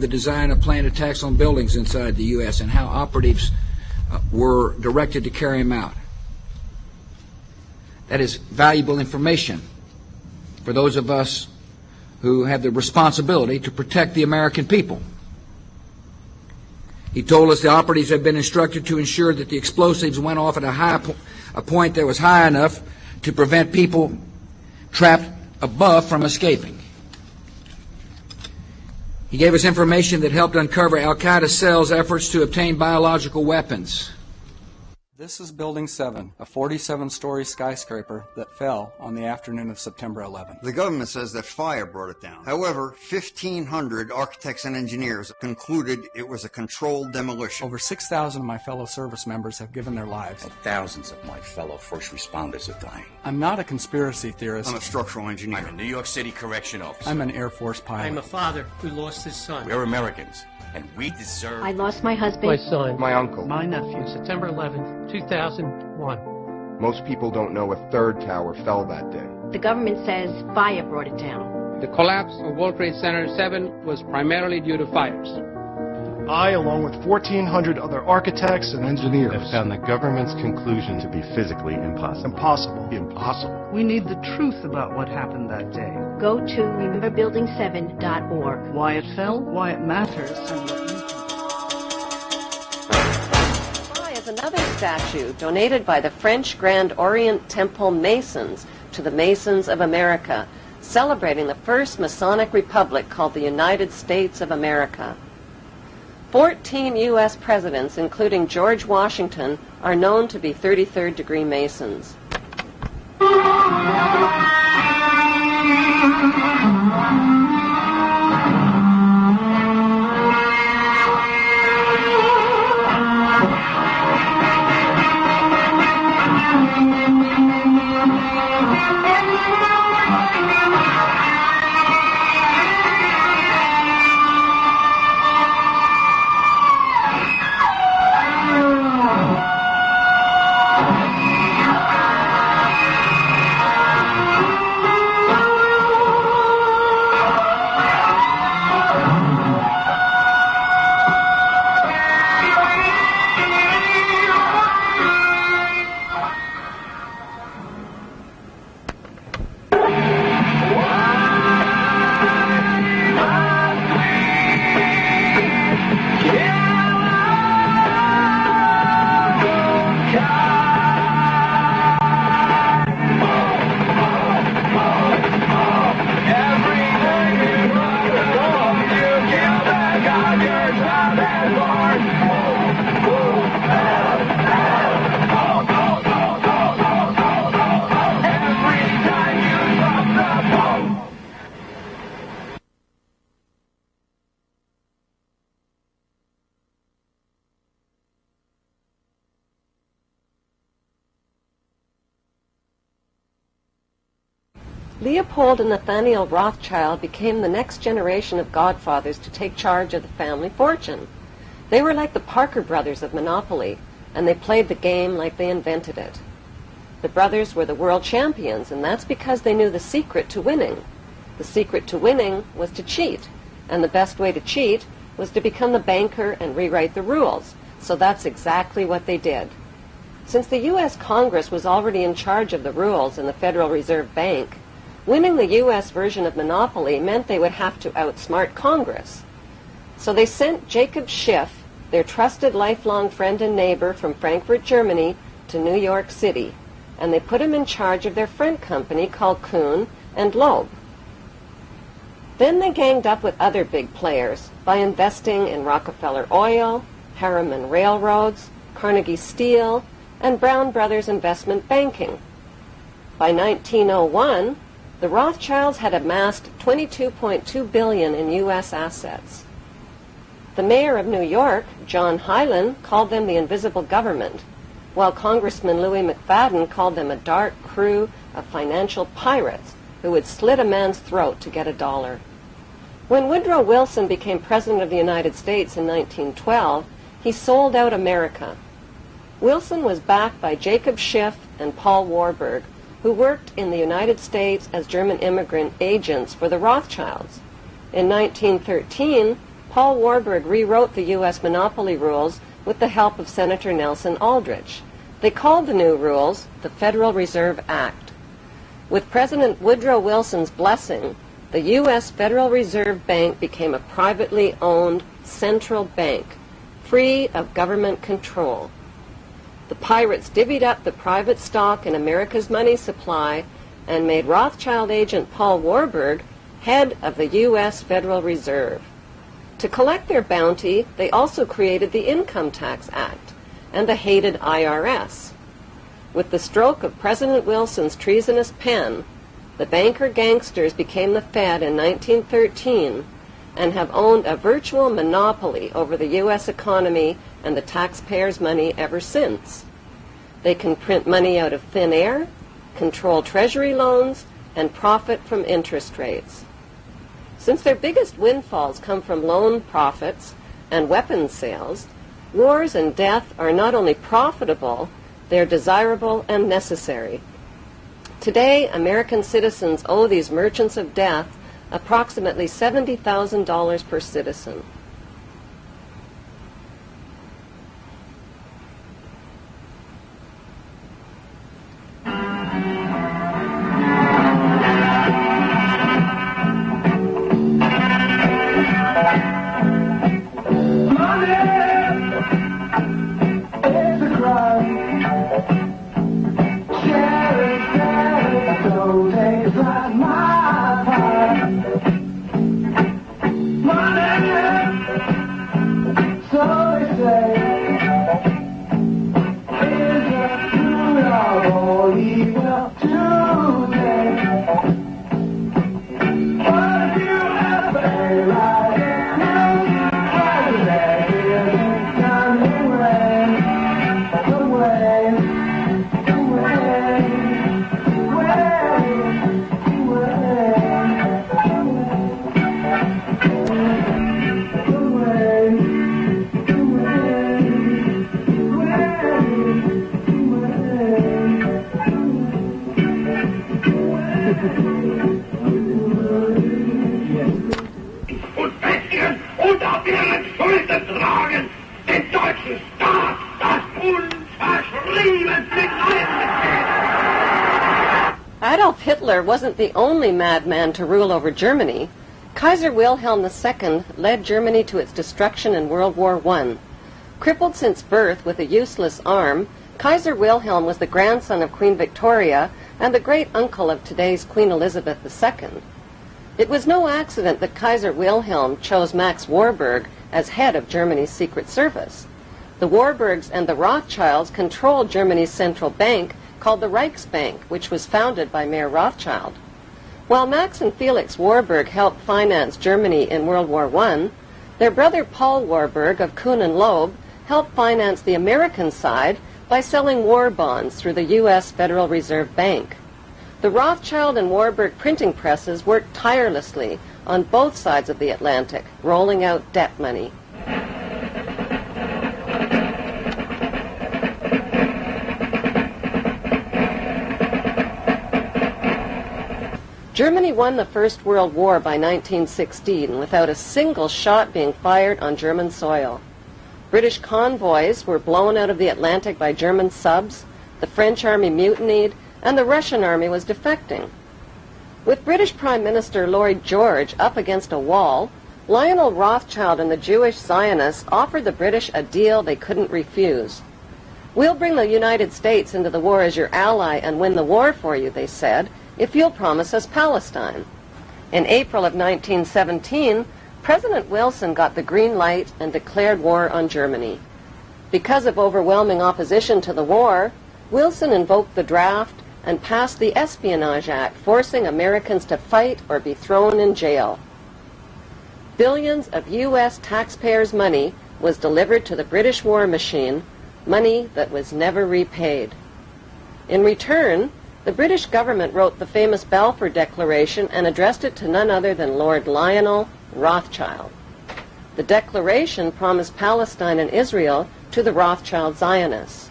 the design of planned attacks on buildings inside the U.S. and how operatives were directed to carry them out. That is valuable information for those of us who have the responsibility to protect the American people. He told us the operatives had been instructed to ensure that the explosives went off at a point that was high enough to prevent people trapped above from escaping. He gave us information that helped uncover Al-Qaeda cells' efforts to obtain biological weapons. This is Building 7, a 47-story skyscraper that fell on the afternoon of September 11th. The government says that fire brought it down. However, 1,500 architects and engineers concluded it was a controlled demolition. Over 6,000 of my fellow service members have given their lives. And thousands of my fellow first responders are dying. I'm not a conspiracy theorist. I'm a structural engineer. I'm a New York City correction officer. I'm an Air Force pilot. I'm a father who lost his son. We're Americans, and we deserve... I lost my husband. My son. My uncle. My nephew. September 11th, 2001. Most people don't know a third tower fell that day. The government says fire brought it down. The collapse of World Trade Center 7 was primarily due to fires. I, along with 1,400 other architects and engineers, have found the government's conclusion to be physically impossible. Impossible. We need the truth about what happened that day. Go to rememberbuilding7.org. Why it fell, why it matters, and what you can do. Is another statue donated by the French Grand Orient Temple Masons to the Masons of America, celebrating the first Masonic republic called the United States of America. 14 U.S. presidents, including George Washington, are known to be 33rd degree Masons. Leopold and Nathaniel Rothschild became the next generation of godfathers to take charge of the family fortune. They were like the Parker brothers of Monopoly, and they played the game like they invented it. The brothers were the world champions, and that's because they knew the secret to winning. The secret to winning was to cheat, and the best way to cheat was to become the banker and rewrite the rules. So that's exactly what they did. Since the U.S. Congress was already in charge of the rules in the Federal Reserve Bank, winning the U.S. version of Monopoly meant they would have to outsmart Congress. So they sent Jacob Schiff, their trusted lifelong friend and neighbor from Frankfurt, Germany, to New York City, and they put him in charge of their friend company called Kuhn and Loeb. Then they ganged up with other big players by investing in Rockefeller Oil, Harriman Railroads, Carnegie Steel, and Brown Brothers Investment Banking. By 1901, the Rothschilds had amassed $22.2 billion in U.S. assets. The mayor of New York, John Hylan, called them the invisible government, while Congressman Louis McFadden called them a dark crew of financial pirates who would slit a man's throat to get $1. When Woodrow Wilson became President of the United States in 1912, he sold out America. Wilson was backed by Jacob Schiff and Paul Warburg, who worked in the United States as German immigrant agents for the Rothschilds. In 1913, Paul Warburg rewrote the U.S. monopoly rules with the help of Senator Nelson Aldrich. They called the new rules the Federal Reserve Act. With President Woodrow Wilson's blessing, the U.S. Federal Reserve Bank became a privately owned central bank, free of government control. The pirates divvied up the private stock in America's money supply and made Rothschild agent Paul Warburg head of the U.S. Federal Reserve. To collect their bounty, they also created the Income Tax Act and the hated IRS. With the stroke of President Wilson's treasonous pen, the banker gangsters became the Fed in 1913 and have owned a virtual monopoly over the U.S. economy and the taxpayers' money ever since. They can print money out of thin air, control treasury loans, and profit from interest rates. Since their biggest windfalls come from loan profits and weapons sales, wars and death are not only profitable, they're desirable and necessary. Today, American citizens owe these merchants of death approximately $70,000 per citizen. Adolf Hitler wasn't the only madman to rule over Germany. Kaiser Wilhelm II led Germany to its destruction in World War I. Crippled since birth with a useless arm, Kaiser Wilhelm was the grandson of Queen Victoria and the great-uncle of today's Queen Elizabeth II. It was no accident that Kaiser Wilhelm chose Max Warburg as head of Germany's Secret Service. The Warburgs and the Rothschilds controlled Germany's central bank called the Reichsbank, which was founded by Mayer Rothschild. While Max and Felix Warburg helped finance Germany in World War I, their brother Paul Warburg of Kuhn and Loeb helped finance the American side by selling war bonds through the U.S. Federal Reserve Bank. The Rothschild and Warburg printing presses worked tirelessly on both sides of the Atlantic, rolling out debt money. Germany won the First World War by 1916 without a single shot being fired on German soil. British convoys were blown out of the Atlantic by German subs, the French army mutinied, and the Russian army was defecting. With British Prime Minister Lloyd George up against a wall, Lionel Rothschild and the Jewish Zionists offered the British a deal they couldn't refuse. "We'll bring the United States into the war as your ally and win the war for you," they said, "if you'll promise us Palestine." In April of 1917, President Wilson got the green light and declared war on Germany. Because of overwhelming opposition to the war, Wilson invoked the draft and passed the Espionage Act, forcing Americans to fight or be thrown in jail. Billions of U.S. taxpayers' money was delivered to the British war machine, money that was never repaid. In return, the British government wrote the famous Balfour Declaration and addressed it to none other than Lord Lionel Rothschild. The declaration promised Palestine and Israel to the Rothschild Zionists.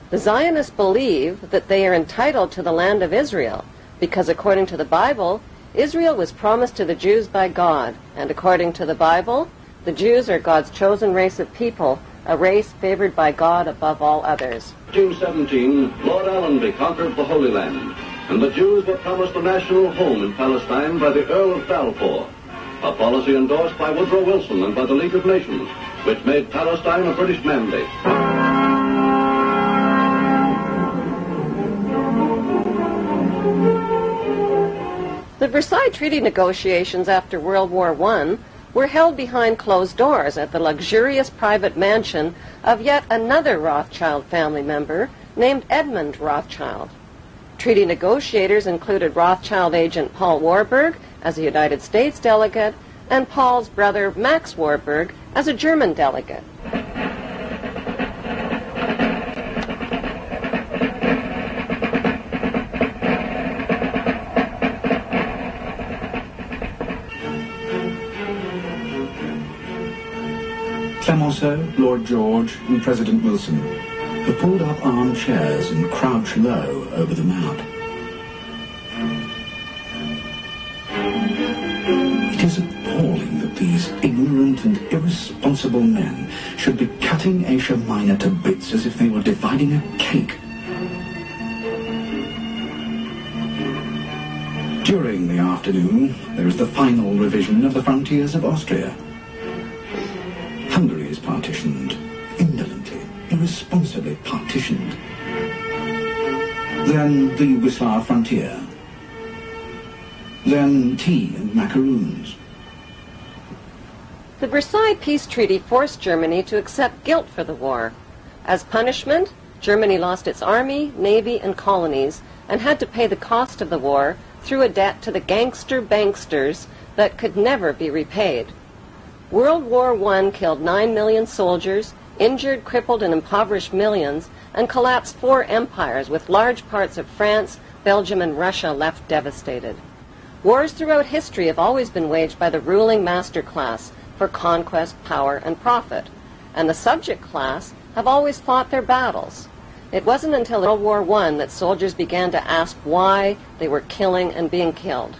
The Zionists believe that they are entitled to the land of Israel because, according to the Bible, Israel was promised to the Jews by God, and according to the Bible, The Jews are God's chosen race of people, a race favored by God above all others. 1817, Lord Allenby conquered the Holy Land, and the Jews were promised a national home in Palestine by the Earl of Balfour, a policy endorsed by Woodrow Wilson and by the League of Nations, which made Palestine a British mandate. The Versailles Treaty negotiations after World War I were held behind closed doors at the luxurious private mansion of yet another Rothschild family member named Edmund Rothschild. Treaty negotiators included Rothschild agent Paul Warburg as a United States delegate and Paul's brother Max Warburg as a German delegate. Clemenceau, Lord George, and President Wilson have pulled up armchairs and crouched low over the map. It is appalling that these ignorant and irresponsible men should be cutting Asia Minor to bits as if they were dividing a cake. During the afternoon, there is the final revision of the frontiers of Austria. Hungary is partitioned, indolently, irresponsibly partitioned. Then the Yugoslav frontier. Then tea and macaroons. The Versailles Peace Treaty forced Germany to accept guilt for the war. As punishment, Germany lost its army, navy, and colonies and had to pay the cost of the war through a debt to the gangster banksters that could never be repaid. World War I killed 9 million soldiers, injured, crippled, and impoverished millions, and collapsed 4 empires with large parts of France, Belgium, and Russia left devastated. Wars throughout history have always been waged by the ruling master class for conquest, power, and profit, and the subject class have always fought their battles. It wasn't until World War I that soldiers began to ask why they were killing and being killed.